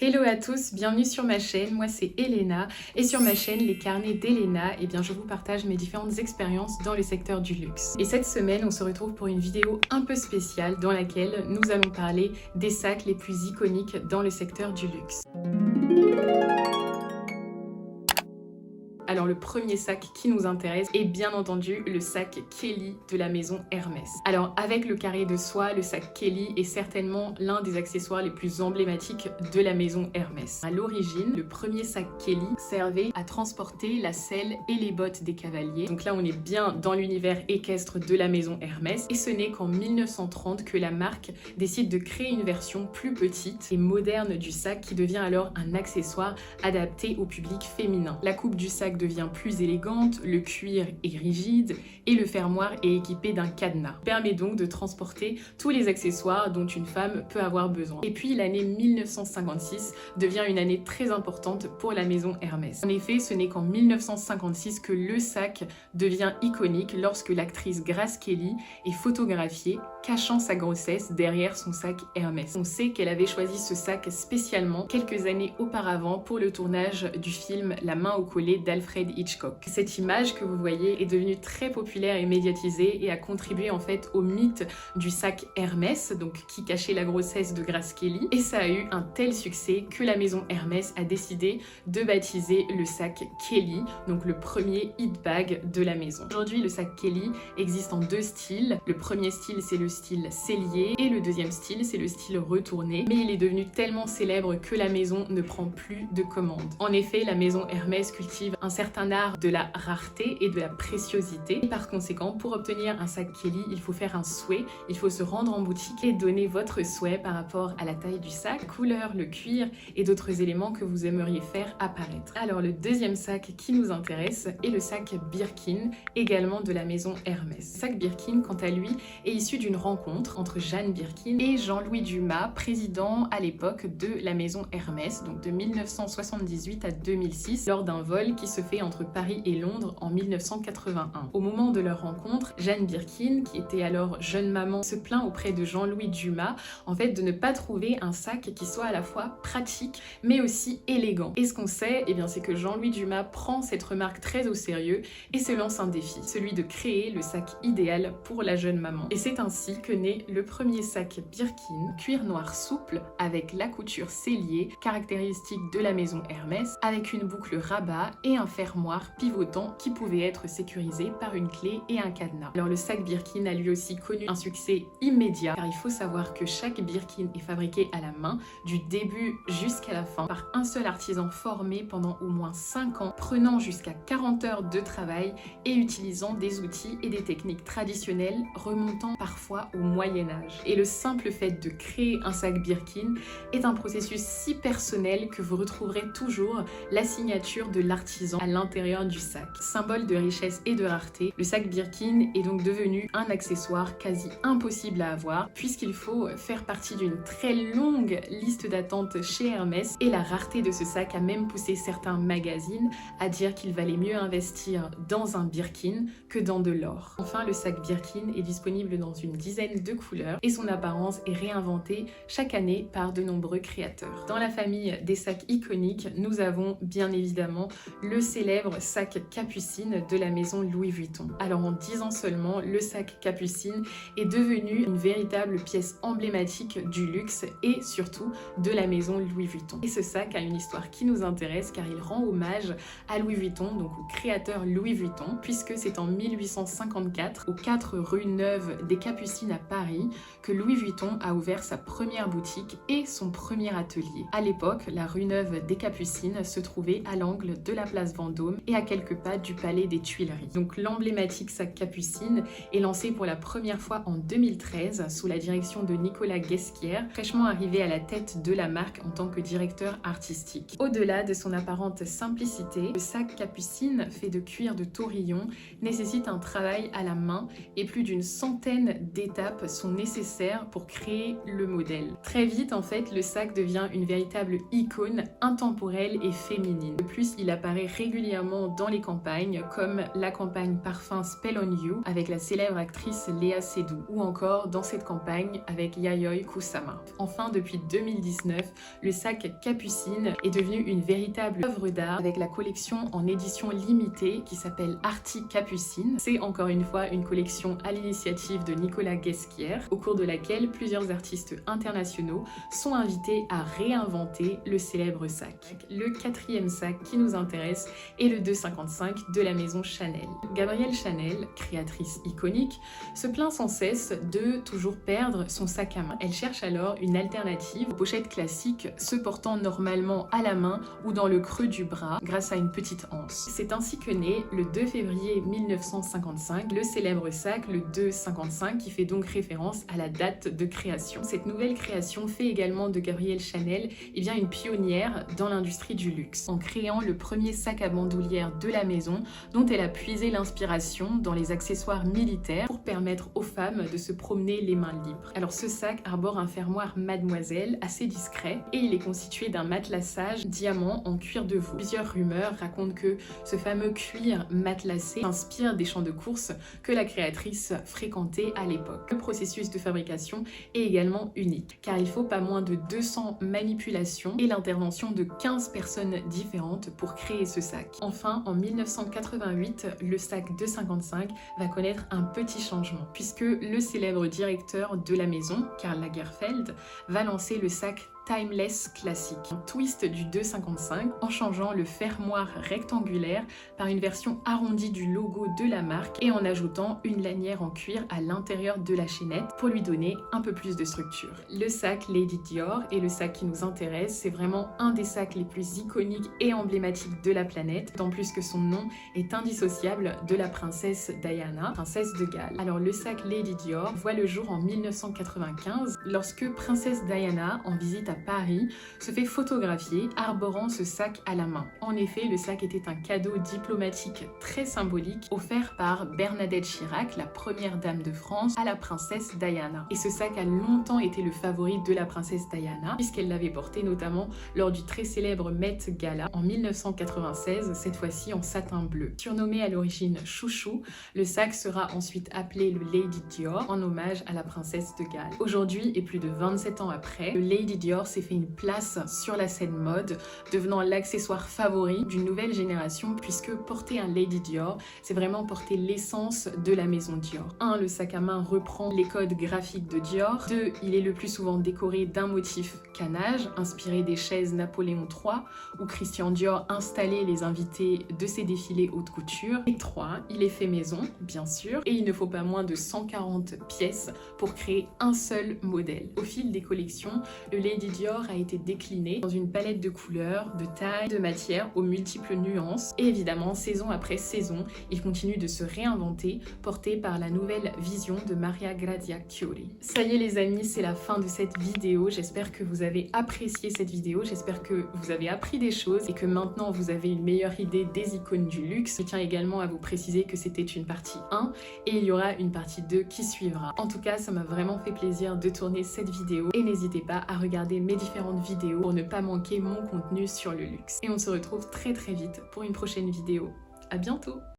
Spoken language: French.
Hello à tous, bienvenue sur ma chaîne, moi c'est Elena et sur ma chaîne Les Carnets d'Elena, je vous partage mes différentes expériences dans le secteur du luxe. Et cette semaine, on se retrouve pour une vidéo un peu spéciale dans laquelle nous allons parler des sacs les plus iconiques dans le secteur du luxe. Alors le premier sac qui nous intéresse est bien entendu le sac Kelly de la maison Hermès. Alors avec le carré de soie, le sac Kelly est certainement l'un des accessoires les plus emblématiques de la maison Hermès. À l'origine, le premier sac Kelly servait à transporter la selle et les bottes des cavaliers. Donc là on est bien dans l'univers équestre de la maison Hermès et ce n'est qu'en 1930 que la marque décide de créer une version plus petite et moderne du sac qui devient alors un accessoire adapté au public féminin. La coupe du sac devient plus élégante, le cuir est rigide et le fermoir est équipé d'un cadenas. Il permet donc de transporter tous les accessoires dont une femme peut avoir besoin. Et puis l'année 1956 devient une année très importante pour la maison Hermès. En effet, ce n'est qu'en 1956 que le sac devient iconique lorsque l'actrice Grace Kelly est photographiée cachant sa grossesse derrière son sac Hermès. On sait qu'elle avait choisi ce sac spécialement quelques années auparavant pour le tournage du film La main au collet d'Alfred Hitchcock. Cette image que vous voyez est devenue très populaire et médiatisée et a contribué en fait au mythe du sac Hermès, donc qui cachait la grossesse de Grace Kelly. Et ça a eu un tel succès que la maison Hermès a décidé de baptiser le sac Kelly, donc le premier hit bag de la maison. Aujourd'hui, le sac Kelly existe en deux styles. Le premier style, c'est le style sellier et le deuxième style, c'est le style retourné. Mais il est devenu tellement célèbre que la maison ne prend plus de commandes. En effet, la maison Hermès cultive un certain art de la rareté et de la préciosité. Et par conséquent, pour obtenir un sac Kelly, il faut faire un souhait, il faut se rendre en boutique et donner votre souhait par rapport à la taille du sac, la couleur, le cuir et d'autres éléments que vous aimeriez faire apparaître. Alors le deuxième sac qui nous intéresse est le sac Birkin, également de la maison Hermès. Le sac Birkin, quant à lui, est issu d'une rencontre entre Jeanne Birkin et Jean-Louis Dumas, président à l'époque de la maison Hermès, donc de 1978 à 2006, lors d'un vol qui se fait entre Paris et Londres en 1981. Au moment de leur rencontre, Jeanne Birkin, qui était alors jeune maman, se plaint auprès de Jean-Louis Dumas en fait de ne pas trouver un sac qui soit à la fois pratique mais aussi élégant. Et ce qu'on sait, c'est que Jean-Louis Dumas prend cette remarque très au sérieux et se lance un défi, celui de créer le sac idéal pour la jeune maman. Et c'est ainsi que naît le premier sac Birkin, cuir noir souple avec la couture sellier, caractéristique de la maison Hermès, avec une boucle rabat et un fermoir pivotant qui pouvait être sécurisé par une clé et un cadenas. Alors le sac Birkin a lui aussi connu un succès immédiat car il faut savoir que chaque Birkin est fabriqué à la main du début jusqu'à la fin par un seul artisan formé pendant au moins 5 ans, prenant jusqu'à 40 heures de travail et utilisant des outils et des techniques traditionnelles remontant parfois au Moyen-Âge. Et le simple fait de créer un sac Birkin est un processus si personnel que vous retrouverez toujours la signature de l'artisan à l'intérieur du sac. Symbole de richesse et de rareté, le sac Birkin est donc devenu un accessoire quasi impossible à avoir puisqu'il faut faire partie d'une très longue liste d'attente chez Hermès et la rareté de ce sac a même poussé certains magazines à dire qu'il valait mieux investir dans un Birkin que dans de l'or. Enfin, le sac Birkin est disponible dans une dizaine de couleurs et son apparence est réinventée chaque année par de nombreux créateurs. Dans la famille des sacs iconiques, nous avons bien évidemment le célèbre sac Capucine de la maison Louis Vuitton. Alors en 10 ans seulement, le sac Capucine est devenu une véritable pièce emblématique du luxe et surtout de la maison Louis Vuitton. Et ce sac a une histoire qui nous intéresse car il rend hommage à Louis Vuitton, donc au créateur Louis Vuitton, puisque c'est en 1854, aux 4 rue Neuve des Capucines à Paris, que Louis Vuitton a ouvert sa première boutique et son premier atelier. À l'époque, la rue Neuve des Capucines se trouvait à l'angle de la place Vendôme et à quelques pas du palais des Tuileries. Donc l'emblématique sac Capucine est lancé pour la première fois en 2013 sous la direction de Nicolas Guesquière, fraîchement arrivé à la tête de la marque en tant que directeur artistique. Au-delà de son apparente simplicité, le sac Capucine, fait de cuir de taurillon, nécessite un travail à la main et plus d'une centaine d'étapes sont nécessaires pour créer le modèle. Très vite, le sac devient une véritable icône intemporelle et féminine. De plus, il apparaît régulièrement régulièrement dans les campagnes, comme la campagne parfum Spell on You avec la célèbre actrice Léa Seydoux, ou encore dans cette campagne avec Yayoi Kusama. Enfin, depuis 2019, le sac Capucine est devenu une véritable œuvre d'art avec la collection en édition limitée qui s'appelle Arty Capucine. C'est encore une fois une collection à l'initiative de Nicolas Guesquière, au cours de laquelle plusieurs artistes internationaux sont invités à réinventer le célèbre sac. Le quatrième sac qui nous intéresse est le 255 de la maison Chanel. Gabrielle Chanel, créatrice iconique, se plaint sans cesse de toujours perdre son sac à main. Elle cherche alors une alternative aux pochettes classiques se portant normalement à la main ou dans le creux du bras grâce à une petite anse. C'est ainsi que naît le 2 février 1955 le célèbre sac, le 255, qui fait donc référence à la date de création. Cette nouvelle création fait également de Gabrielle Chanel une pionnière dans l'industrie du luxe, en créant le premier sac à bandoulière de la maison dont elle a puisé l'inspiration dans les accessoires militaires pour permettre aux femmes de se promener les mains libres. Alors ce sac arbore un fermoir Mademoiselle assez discret et il est constitué d'un matelassage diamant en cuir de veau. Plusieurs rumeurs racontent que ce fameux cuir matelassé s'inspire des champs de course que la créatrice fréquentait à l'époque. Le processus de fabrication est également unique car il faut pas moins de 200 manipulations et l'intervention de 15 personnes différentes pour créer ce sac. Enfin, en 1988, le sac 255 va connaître un petit changement puisque le célèbre directeur de la maison, Karl Lagerfeld, va lancer le sac Timeless classique, un twist du 255 en changeant le fermoir rectangulaire par une version arrondie du logo de la marque et en ajoutant une lanière en cuir à l'intérieur de la chaînette pour lui donner un peu plus de structure. Le sac Lady Dior est le sac qui nous intéresse, c'est vraiment un des sacs les plus iconiques et emblématiques de la planète, d'autant plus que son nom est indissociable de la princesse Diana, princesse de Galles. Alors le sac Lady Dior voit le jour en 1995 lorsque princesse Diana, en visite à Paris, se fait photographier arborant ce sac à la main. En effet, le sac était un cadeau diplomatique très symbolique offert par Bernadette Chirac, la première dame de France, à la princesse Diana. Et ce sac a longtemps été le favori de la princesse Diana, puisqu'elle l'avait porté notamment lors du très célèbre Met Gala en 1996, cette fois-ci en satin bleu. Surnommé à l'origine Chouchou, le sac sera ensuite appelé le Lady Dior en hommage à la princesse de Galles. Aujourd'hui, et plus de 27 ans après, le Lady Dior s'est fait une place sur la scène mode, devenant l'accessoire favori d'une nouvelle génération puisque porter un Lady Dior, c'est vraiment porter l'essence de la maison Dior. 1. Le sac à main reprend les codes graphiques de Dior. 2. Il est le plus souvent décoré d'un motif canage, inspiré des chaises Napoléon III, où Christian Dior installait les invités de ses défilés haute couture. Et 3. Il est fait maison, bien sûr, et il ne faut pas moins de 140 pièces pour créer un seul modèle. Au fil des collections, le Lady Dior a été décliné dans une palette de couleurs, de tailles, de matières aux multiples nuances. Et évidemment, saison après saison, il continue de se réinventer, porté par la nouvelle vision de Maria Grazia Chiuri. Ça y est les amis, c'est la fin de cette vidéo. J'espère que vous avez apprécié cette vidéo, j'espère que vous avez appris des choses et que maintenant vous avez une meilleure idée des icônes du luxe. Je tiens également à vous préciser que c'était une partie 1 et il y aura une partie 2 qui suivra. En tout cas, ça m'a vraiment fait plaisir de tourner cette vidéo et n'hésitez pas à regarder mes différentes vidéos pour ne pas manquer mon contenu sur le luxe. Et on se retrouve très vite pour une prochaine vidéo. À bientôt!